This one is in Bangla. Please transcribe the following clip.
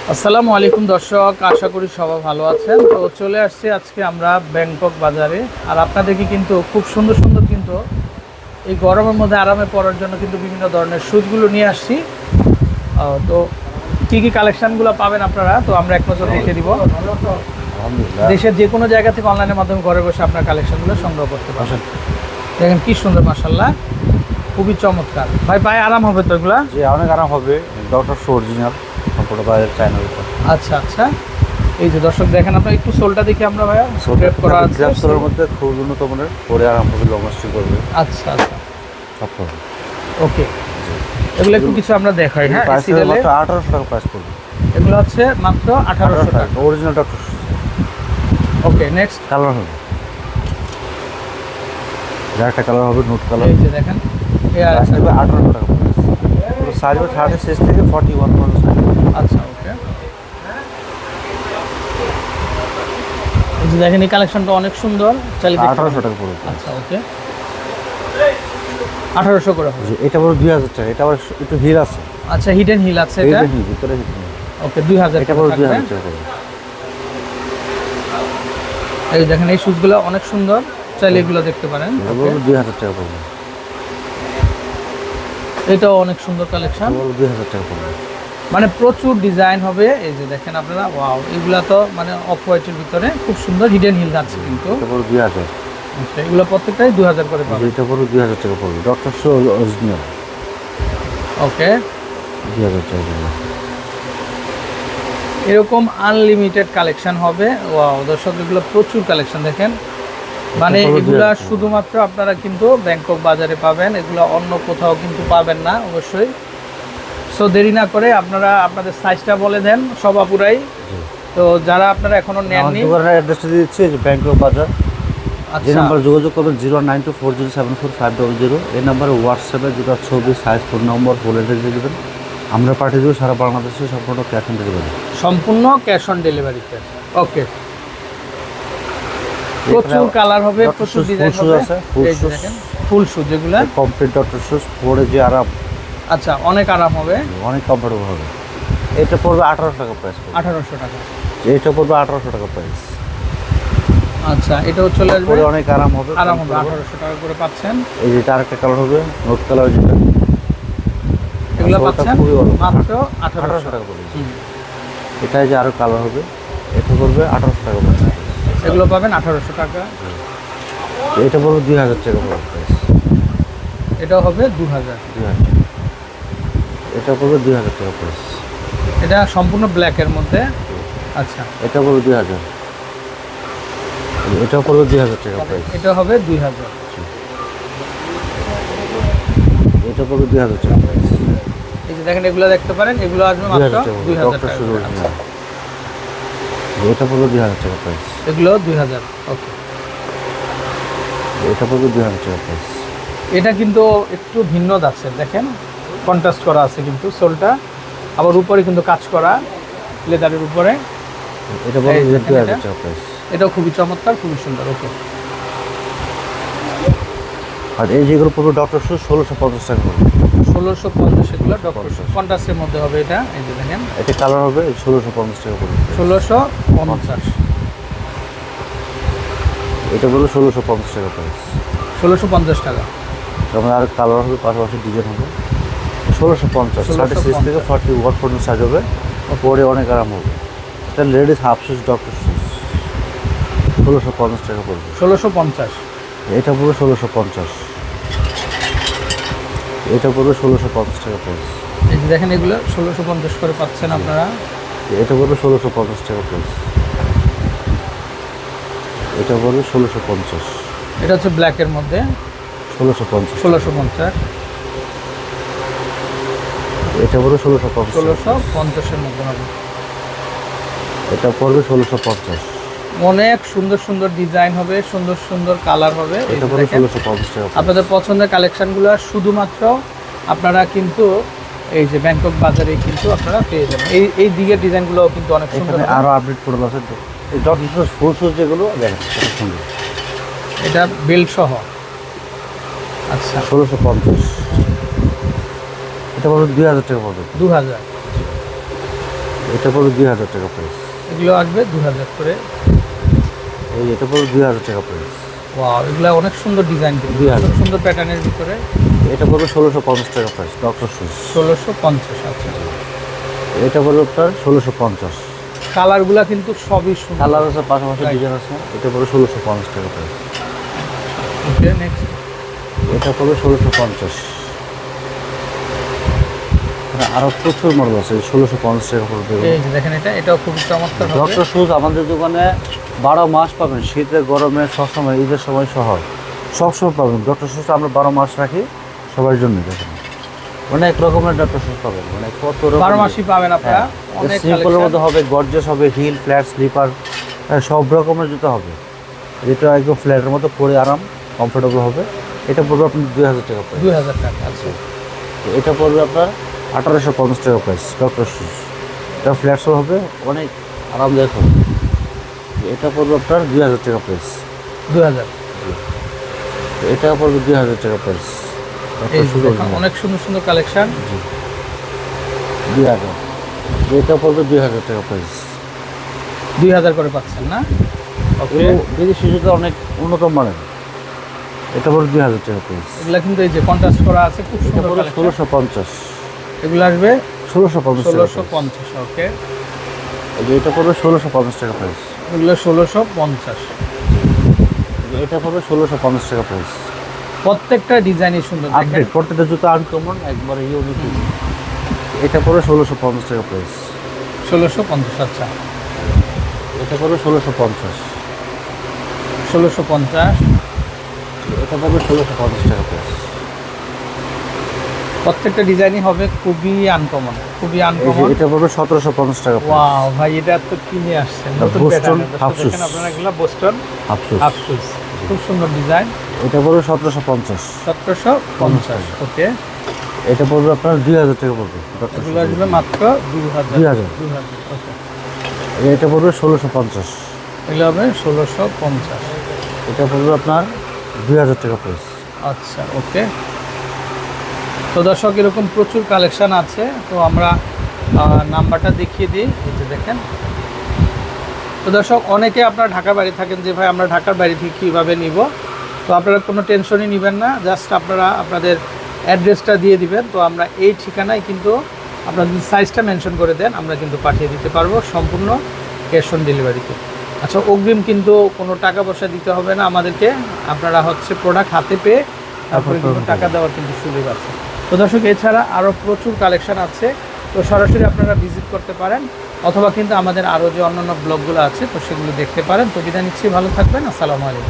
আসসালামু আলাইকুম দর্শক, আশা করি সবাই ভালো আছেন। তো চলে আসছি আজকে আমরা ব্যাংকক বাজারে। আর আপনাদেরকে কিন্তু খুব সুন্দর সুন্দর কিন্তু এই গরমের মধ্যে আরামে পড়ার জন্য কিন্তু বিভিন্ন ধরনের শ্যুজগুলো নিয়ে আসছি। তো কী কী কালেকশানগুলো পাবেন আপনারা, তো আমরা এক নজর দেখে দিব। দেশের যে কোনো জায়গা থেকে অনলাইনের মাধ্যমে ঘরে বসে আপনার কালেকশানগুলো সংগ্রহ করতে পারবেন। দেখেন কি সুন্দর, মাশাআল্লাহ, খুবই চমৎকার। ভাই পায়ে আরাম হবে তো এগুলা? জি, অনেক আরাম হবে। ডক্টর অরিজিনাল সম্পূর্ণ বাইরের চায়নার উপর। আচ্ছা আচ্ছা, এই যে দর্শক দেখেন, আপনার একটু সোলটা দেখি আমরা ভাইয়া। সোলের করা আছে, গ্রাফ সোলের মধ্যে খুব উন্নত মানের, পরে আরাম হবে, লং লাস্টিং করবে। আচ্ছা আচ্ছা, সব করবে। ওকে, এগুলো একটু কিছু আমরা দেখাই। হ্যাঁ, প্রাইস মাত্র 1800 টাকা প্রাইস পড়বে। এগুলো হচ্ছে মাত্র 1800 টাকা অরিজিনাল ডক্টর। ওকে, নেক্সট কালার হবে, একটা কালার হবে নুট কালার। এই যে দেখেন, প্রাইস হবে 1800 টাকা প্রাইস। পুরো সাইজ হবে 36 থেকে 41 পর্যন্ত। আচ্ছা ওকে, এই যে দেখেন, এই কালেকশনটা অনেক সুন্দর, চাইলে 1800 টাকা পড়বে। আচ্ছা ওকে, 1800 করে হবে। এটা বড় 2000 টাকা। এটা আবার একটু হিল আছে। আচ্ছা, হিডেন হিল আছে এটা। এটা হিল ভিতরে হিল। ওকে, 2000 এটা বড় 2000 টাকা পড়বে। এই দেখেন, এই শুজগুলো অনেক সুন্দর, চাইলে এগুলো দেখতে পারেন। এটা বড় 2000 টাকা পড়বে। এটাও অনেক সুন্দর কালেকশন, বড় 2000 টাকা পড়বে। মানে প্রচুর ডিজাইন হবে। এই যে দেখেন আপনারা, ওয়াও, এগুলা তো মানে অফ হোয়াইটের ভিতরে খুব সুন্দর হিডেন হিল আছে কিন্তু। এটা বড় 2000। আচ্ছা, এগুলো প্রত্যেকটাই 2000 করে পাবেন। এটা বড় 2000 টাকা পড়বে। Doctor original. ওকে, 2000 টাকা পড়বে। এরকম আনলিমিটেড কালেকশন হবে। ওয়াও দর্শক, এগুলো প্রচুর কালেকশন দেখেন, মানে এগুলা শুধুমাত্র আপনারা কিন্তু ব্যাংকক বাজারে পাবেন, এগুলো অন্য কোথাও কিন্তু পাবেন না অবশ্যই। সো দেরি না করে আপনারা আপনাদের সাইজটা বলে দেন সবাপুরাই। তো যারা আপনারা এখনো নেননি, দোকানের অ্যাড্রেসটা দিচ্ছি, যে ব্যাংকক বাজার। যে আচ্ছা, নাম্বার যোগাযোগ করবেন 09240744500, এই নাম্বারে হোয়াটসঅ্যাপে যেটা ছবি, সাইজ, ফোন নম্বর বলে দিয়ে দেবেন। আমরা পাঠিয়ে দেবো সারা বাংলাদেশে, সম্পূর্ণ ক্যাশ অন ডেলিভারি। সম্পূর্ণ ক্যাশ অন ডেলিভারিতে। ওকে, প্রচুর কালার হবে, প্রচুর ডিজাইন হবে। এই যে দেখেন, ফুল শুজ, যেগুলা কমপ্লিট ডক্টর শুজ, পরে যে আরাম। আচ্ছা, অনেক আরাম হবে, অনেক কমফোর্টেবল হবে। এটা পড়বে 1800 টাকা প্রাইস। 1800 টাকা। এটা পড়বে 1800 টাকা প্রাইস। আচ্ছা, এটাও চলে আসবে, পরে অনেক আরাম হবে। 1800 টাকা করে পাচ্ছেন। এই যে আরেকটা কালার হবে নোট কালার, যেটা এগুলো পাচ্ছেন মাত্র 1800 টাকা পড়বে। এটা যে আরো কালার হবে, এটা পড়বে 1800 টাকা পড়বে। এগুলো পাবেন 1800 টাকা। এটা পড়বে 2000 টাকা পড়বে প্রাইস। এটাও হবে 2000। এটা পড়বে 2000 টাকা প্রাইস। এটা সম্পূর্ণ ব্ল্যাকের মধ্যে। আচ্ছা, এটা পড়বে 2000। এটা পড়বে 2000 টাকা প্রাইস। এটা হবে 2000। এটা পড়বে 2000 টাকা প্রাইস। এই যে দেখেন, এগুলো দেখতে পারেন, এগুলো আসবে মাত্র 2000 টাকা। এটা পড়বে 2000 টাকা প্রাইস। এগুলো 2000। ওকে, এটা পড়বে 2000 টাকা প্রাইস। এটা কিন্তু একটু ভিন্ন যাচ্ছে, দেখেন কন্ট্রাস্ট করা আছে কিন্তু সোলটা, আবার উপরে কিন্তু কাজ করা লেদারের উপরে। এটা পড়বে 2000 টাকা প্রাইস। এটাও খুবই চমৎকার, খুবই সুন্দর। ওকে, আর এই যেগুলো পড়বে ডক্টর শুজ 1650 টাকা পড়বে। 1650 এগুলো ডক্টর কন্ট্রাস্টের মধ্যে হবে এটা। এই যে দেখেন, এটা কালার হবে 1650 টাকা পড়বে। 1650। এটা পড়বে 1650 টাকা প্রাইস। 1650 টাকা। তারপরে আর কালার হবে, পাশাপাশি ডিজাইন হবে। 1650, 36 থেকে 41 পর্যন্ত সাইজ হবে, পরে অনেক আরাম হবে। এটা ladies half shoes doctor shoes 1650 টাকা পড়বে। 1650। এটা পুরো 1650। এটা পুরো 1650 টাকা প্রাইস। এই যে দেখেন, এগুলো 1650 করে পাচ্ছেন আপনারা। এটা পুরো 1650 টাকা প্রাইস। এটা পুরো 1650। এটা হচ্ছে ব্ল্যাকের মধ্যে 1650। 1650। এটা পুরো 1650। 1650 এর মধ্যে হবে। এটা পড়বে 1650। অনেক সুন্দর সুন্দর ডিজাইন হবে, সুন্দর সুন্দর কালার হবে। এটা পড়বে 1650 টাকা। আপনাদের পছন্দের কালেকশনগুলো শুধুমাত্র আপনারা কিন্তু এই যে ব্যাংকক বাজারে কিন্তু আপনারা পেয়ে যাবেন। এই দিকের ডিজাইনগুলো কিন্তু অনেক সুন্দর। আরো আপডেট প্রোডাক্ট আছে তো, এই ডক্টর শুজ ফুল শুজ যেগুলো দেখেন কত সুন্দর। এটা বেল্ট সহ। আচ্ছা, 1650। এটা পড়বে 2000 টাকা পড়বে। 2000। এটা পড়বে 2000 টাকা প্রাইস। এগুলো আসবে 2000 করে। এই এটা পড়বে 2000 টাকা প্রাইস। ওয়াও, এগুলো অনেক সুন্দর ডিজাইন, কিন্তু 2000 খুব সুন্দর প্যাটার্নের ভিতরে। এটা পড়বে 1650 টাকা প্রাইস, ডক্টর শুজ। 1650। আচ্ছা, এটা পড়বে আপনার 1650। কালারগুলা কিন্তু সবই সুন্দর। কালার আছে, পাশাপাশি Right. ডিজাইন আছে। এটা পড়বে 1650 টাকা প্রাইস। ওকে, নেক্সট। এটা পড়বে 1650। আরো প্রচুর মডেল আছে, 1650 টাকা পড়বে। এই যে দেখেন, এটাও খুব চমৎকার হবে। ডক্টর শুজ আমাদের দোকানে 12 মাস পাবেন, শীতে গরমে সবসময়, ঈদের সময় সহ সবসময় পাবেন। ডক্টর শুজ আমরা 12 মাস রাখি সবার জন্য। দেখেন অনেক রকমের ডক্টর শুজ পাবেন, মানে কত রকম। 12 মাসই পাবেন আপনারা। অনেক সিম্পলের কালেকশন। মধ্যে হবে, গর্জিয়াস হবে, হিল, ফ্ল্যাট, স্লিপার, সব রকমের জুতো হবে। এটা একদম ফ্ল্যাটের মতো পরে আরাম, কমফোর্টেবল হবে। এটা পড়বে আপনার 2000 টাকা প্রাইস। 2000 টাকা। আচ্ছা, এটা পড়বে আপনার 1850 টাকা প্রাইস, ডক্টর শুজ। এটা ফ্ল্যাটসও হবে, অনেক আরামদায়ক হবে। এটা পড়বে আপনার 2000 টাকা প্রাইস। 2000। এটা পড়বে 2000 টাকা প্রাইস। এই যে দেখেন, অনেক সুন্দর সুন্দর কালেকশন। 2000। এটা পড়বে 2000 টাকা প্রাইস। 2000 করে পাচ্ছেন না? ওকে, এবং বিদেশি জুতো অনেক উন্নত মানের। এটা পড়বে 2000 টাকা প্রাইস। এগুলা কিন্তু এই যে কন্ট্রাস্ট করা আছে, খুব এটা সুন্দর পড়বে কালেকশন। 1650। এগুলো আসবে 1650 টাকা প্রাইস। 1650। ওকে, এটা পড়বে 1650 টাকা প্রাইস। এগুলো 1650। এটা পড়বে 1650 টাকা প্রাইস। প্রত্যেকটা ডিজাইনই সুন্দর। দেখেন, আপডেট, প্রত্যেকটা জুতো আনকমন, একবারে ইউনিক। এটা পড়বে 1650 টাকা প্রাইস। 1650। আচ্ছা, এটা পড়বে 1650। 1650। এটা পড়বে 1650 টাকা প্রাইস। প্রত্যেকটা ডিজাইনই হবে খুবই আনকমন, খুবই এই যে আনকমন। এটা পড়বে 1750 টাকা প্রাইস। ওয়াও ভাই, এটা তো কিনে আসছেন নতুন Boston প্যাটার্নের। half shoes। দেখেন আপনারা, এগুলো বোস্টন হাফসুস। হাফ শুজ, খুব সুন্দর ডিজাইন। এটা পড়বে 1750। 1750। ওকে, এটা পড়বে আপনার 2000 টাকা পড়বে। এগুলো আসবে মাত্র 2000। 2000। 2000। ওকে, এটা পড়বে 1650। এগুলো হবে 1650। এটা পড়বে আপনার 2000 টাকা প্রাইস। আচ্ছা, ওকে। তো দর্শক, এরকম প্রচুর কালেকশন আছে। তো আমরা নাম্বারটা দেখিয়ে দিই। এই যে দেখেন। তো দর্শক, অনেকে আপনারা ঢাকার বাইরে থাকেন যে ভাই আমরা ঢাকার বাইরে থেকে কীভাবে নিব। তো আপনারা কোনো টেনশনই নেবেন না, জাস্ট আপনারা আপনাদের অ্যাড্রেসটা দিয়ে দিবেন। তো আমরা এই ঠিকানায় কিন্তু আপনারা যদি সাইজটা মেনশন করে দেন, আমরা কিন্তু পাঠিয়ে দিতে পারবো সম্পূর্ণ ক্যাশ অন ডেলিভারিতে। আচ্ছা, অগ্রিম কিন্তু কোনো টাকা পয়সা দিতে হবে না আমাদেরকে। আপনারা হচ্ছে প্রোডাক্ট হাতে পেয়ে তারপরে কিন্তু টাকা দেওয়ার কিন্তু সুযোগ আছে। তো দর্শক, এছাড়া আরও প্রচুর কালেকশন আছে। তো সরাসরি আপনারা ভিজিট করতে পারেন, অথবা কিন্তু আমাদের আরও যে অন্যান্য ব্লগগুলো আছে তো সেগুলো দেখতে পারেন। তো বিদায় নিচ্ছি, ভালো থাকবেন। আসসালামু আলাইকুম।